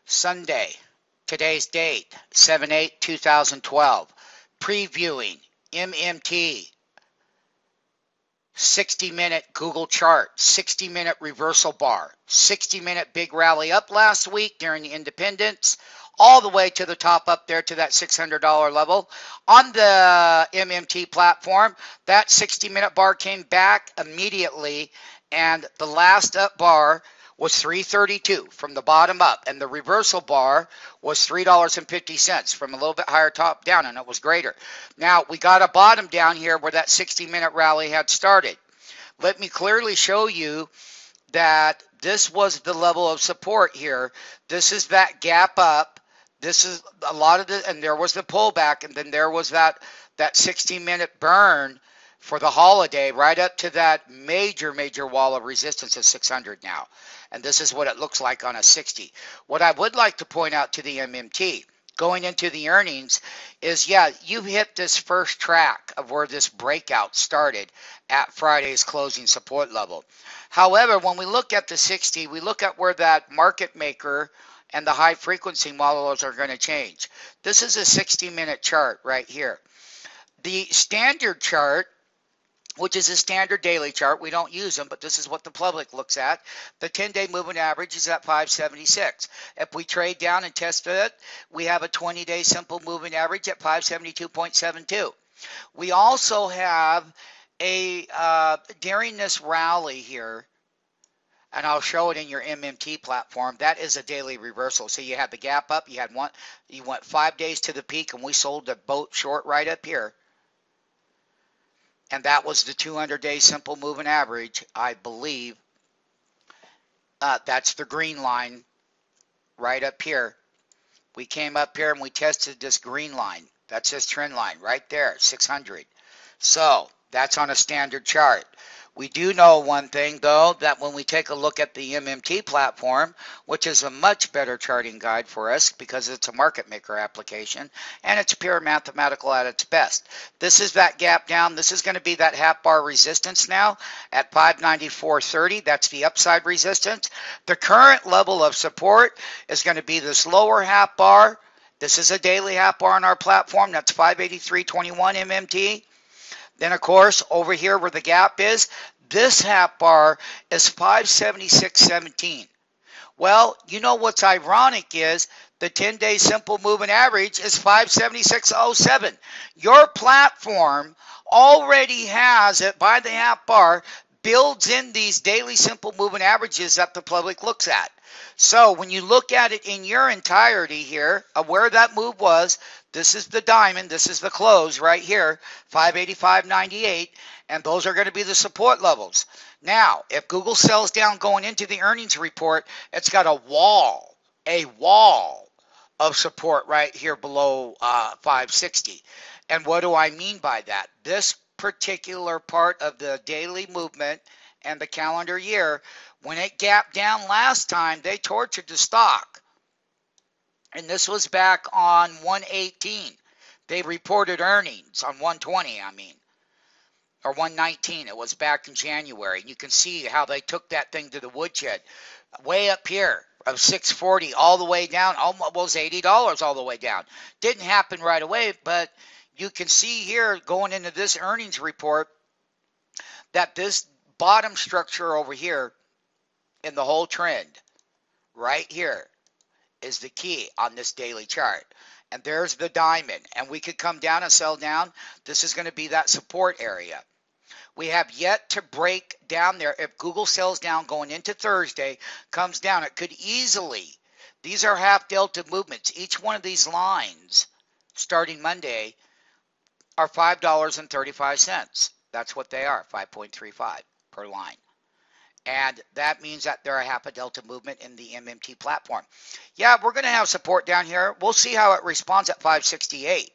Sunday, today's date, 7/8/2012, previewing MMT, 60-minute Google chart, 60-minute reversal bar, 60-minute big rally up last week during the independence, all the way to the top up there to that $600 level. On the MMT platform, that 60-minute bar came back immediately, and the last up bar was $3.32 from the bottom up, and the reversal bar was $3.50 from a little bit higher top down, and it was greater. Now, we got a bottom down here where that 60-minute rally had started. Let me clearly show you that this was the level of support here. This is that gap up. This is a lot of the, and there was the pullback, and then there was that 60-minute burn for the holiday right up to that major wall of resistance of 600 now. And this is what it looks like on a 60. What I would like to point out to the MMT going into the earnings is, yeah, you hit this first track of where this breakout started at Friday's closing support level. However, when we look at the 60, we look at where that market maker and the high frequency models are going to change. This is a 60-minute chart right here. The standard chart, which is a standard daily chart, we don't use them, but this is what the public looks at. The 10-day moving average is at 576. If we trade down and test it, we have a 20-day simple moving average at 572.72. We also have a, during this rally here, and I'll show it in your MMT platform, that is a daily reversal. So you had the gap up, you went 5 days to the peak, and we sold the boat short right up here. And that was the 200-day simple moving average, I believe. That's the green line right up here. We came up here and we tested this green line. That's this trend line right there, 600. So that's on a standard chart. We do know one thing, though, that when we take a look at the MMT platform, which is a much better charting guide for us because it's a market maker application and it's pure mathematical at its best. This is that gap down. This is going to be that half bar resistance now at 594.30. That's the upside resistance. The current level of support is going to be this lower half bar. This is a daily half bar on our platform. That's 583.21 MMT. Then, of course, over here where the gap is, this half bar is 576.17. Well, you know what's ironic is the 10-day simple moving average is 576.07. Your platform already has it by the half bar, builds in these daily simple moving averages that the public looks at. So when you look at it in your entirety here of where that move was, this is the diamond, this is the close right here, 585.98, and those are going to be the support levels. Now, if Google sells down going into the earnings report, it's got a wall of support right here below 560. And what do I mean by that? This particular part of the daily movement and the calendar year, when it gapped down last time, they tortured the stock. And this was back on 118. They reported earnings on 120, or 119. It was back in January. And you can see how they took that thing to the woodshed. Way up here of 640 all the way down, almost $80 all the way down. Didn't happen right away, but you can see here going into this earnings report that this bottom structure over here in the whole trend right here is the key on this daily chart. And there's the diamond, and we could come down and sell down. This is going to be that support area. We have yet to break down there. If Google sells down going into Thursday, comes down, it could easily, these are half delta movements. Each one of these lines starting Monday are $5.35. That's what they are, 5.35 per line. And that means that they're a half a delta movement in the MMT platform. Yeah, we're going to have support down here. We'll see how it responds at 568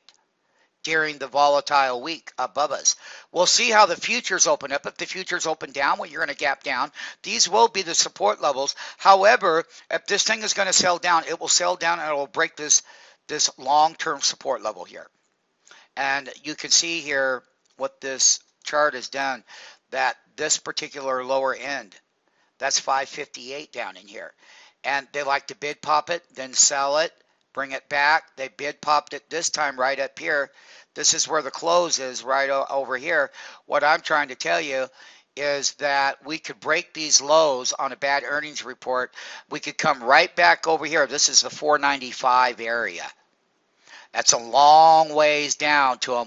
during the volatile week above us. We'll see how the futures open up. If the futures open down, well, you're going to gap down. These will be the support levels. However, if this thing is going to sell down, it will sell down and it will break this long-term support level here. And you can see here what this chart has done, that this particular lower end, that's 558 down in here. and they like to bid pop it, then sell it, bring it back. They bid popped it this time right up here. This is where the close is, right over here. What I'm trying to tell you is that we could break these lows on a bad earnings report. We could come right back over here. This is the 495 area. That's a long ways down to a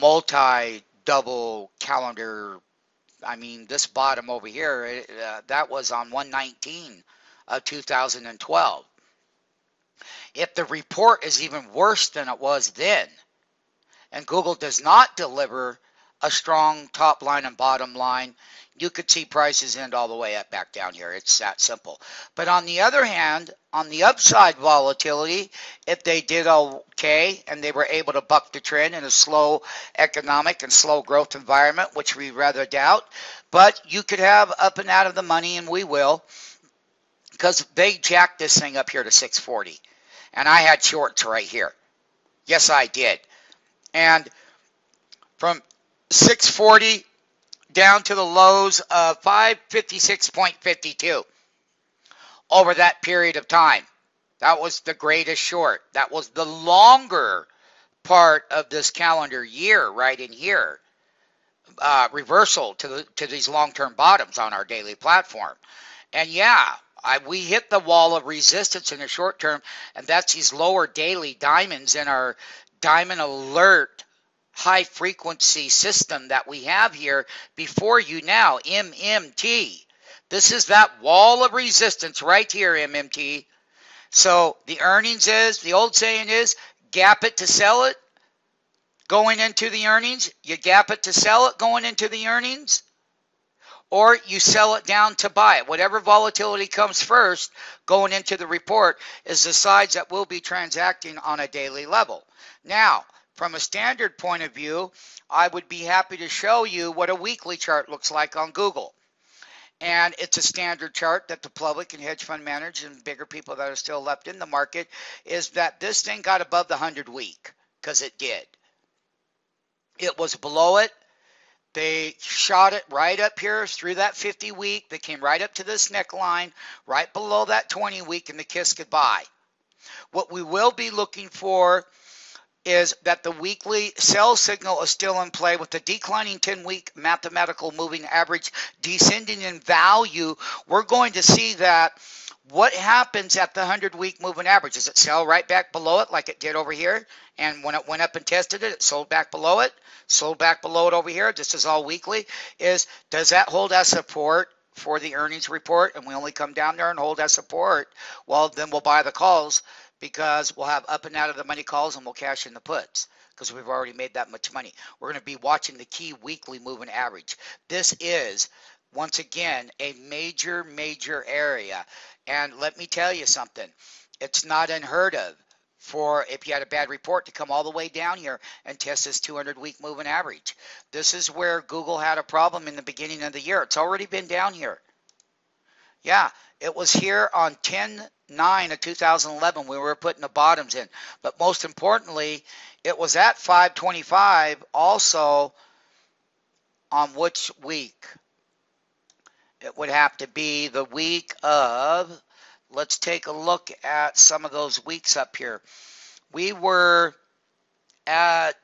multi-double calendar. I mean, this bottom over here, that was on 119 of 2012. If the report is even worse than it was then, and Google does not deliver a strong top line and bottom line, you could see prices end all the way up back down here. It's that simple. But on the other hand, on the upside volatility, if they did okay and they were able to buck the trend in a slow economic and slow growth environment, which we rather doubt, but you could have up and out of the money, and we will, because they jacked this thing up here to 640. And I had shorts right here. Yes, I did. And from 640 down to the lows of 556.52 over that period of time. That was the greatest short. That was the longer part of this calendar year right in here. Reversal to these long-term bottoms on our daily platform. And yeah, we hit the wall of resistance in the short term, and that's these lower daily diamonds in our diamond alert high frequency system that we have here before you now, MMT. This is that wall of resistance right here, MMT. So the earnings is, the old saying is, gap it to sell it going into the earnings. You gap it to sell it going into the earnings, or you sell it down to buy it. Whatever volatility comes first going into the report is the sides that will be transacting on a daily level. Now, from a standard point of view, I would be happy to show you what a weekly chart looks like on Google. And it's a standard chart that the public and hedge fund managers and bigger people that are still left in the market is that this thing got above the 100-week, because it did. It was below it. They shot it right up here through that 50-week. They came right up to this neckline, right below that 20-week, and they kissed goodbye. What we will be looking for is that the weekly sell signal is still in play with the declining 10-week mathematical moving average descending in value. We're going to see that what happens at the 100-week moving average. Does it sell right back below it like it did over here? And when it went up and tested it, it sold back below it, sold back below it over here. This is all weekly. Does that hold as support for the earnings report? And we only come down there and hold as support. Well, then we'll buy the calls, because we'll have up and out of the money calls and we'll cash in the puts because we've already made that much money. We're going to be watching the key weekly moving average. This is, once again, a major, major area. And let me tell you something. It's not unheard of for, if you had a bad report, to come all the way down here and test this 200-week moving average. This is where Google had a problem in the beginning of the year. It's already been down here. Yeah, it was here on 10/9 of 2011 we were putting the bottoms in. But most importantly, it was at 525 also on which week? It would have to be the week of, let's take a look at some of those weeks up here. We were at,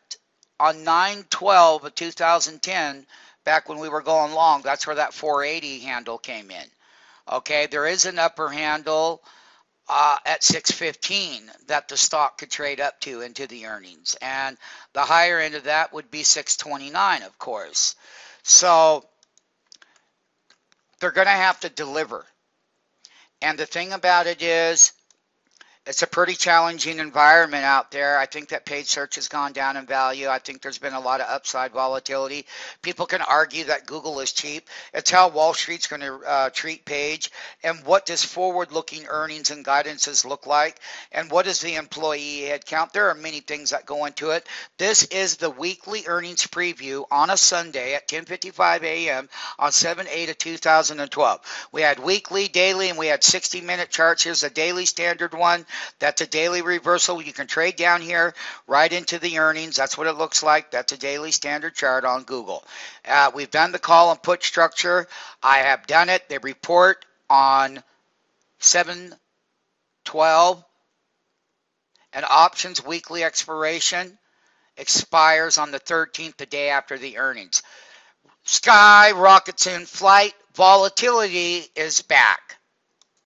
on 9/12 of 2010, back when we were going long, that's where that 480 handle came in. Okay, there is an upper handle at 615 that the stock could trade up to into the earnings. And the higher end of that would be 629, of course. So they're going to have to deliver. And the thing about it is, it's a pretty challenging environment out there. I think that paid search has gone down in value. I think there's been a lot of upside volatility. People can argue that Google is cheap. It's how Wall Street's going to treat paid. And what does forward-looking earnings and guidances look like? And what is the employee headcount? There are many things that go into it. This is the weekly earnings preview on a Sunday at 10:55 a.m. on 7/8 of 2012. We had weekly, daily, and we had 60-minute charts. Here's a daily standard one. That's a daily reversal. You can trade down here right into the earnings. That's what it looks like. That's a daily standard chart on Google. We've done the call and put structure. I have done it. They report on 7/12, and options weekly expiration expires on the 13th, the day after the earnings. Sky rockets in flight. Volatility is back.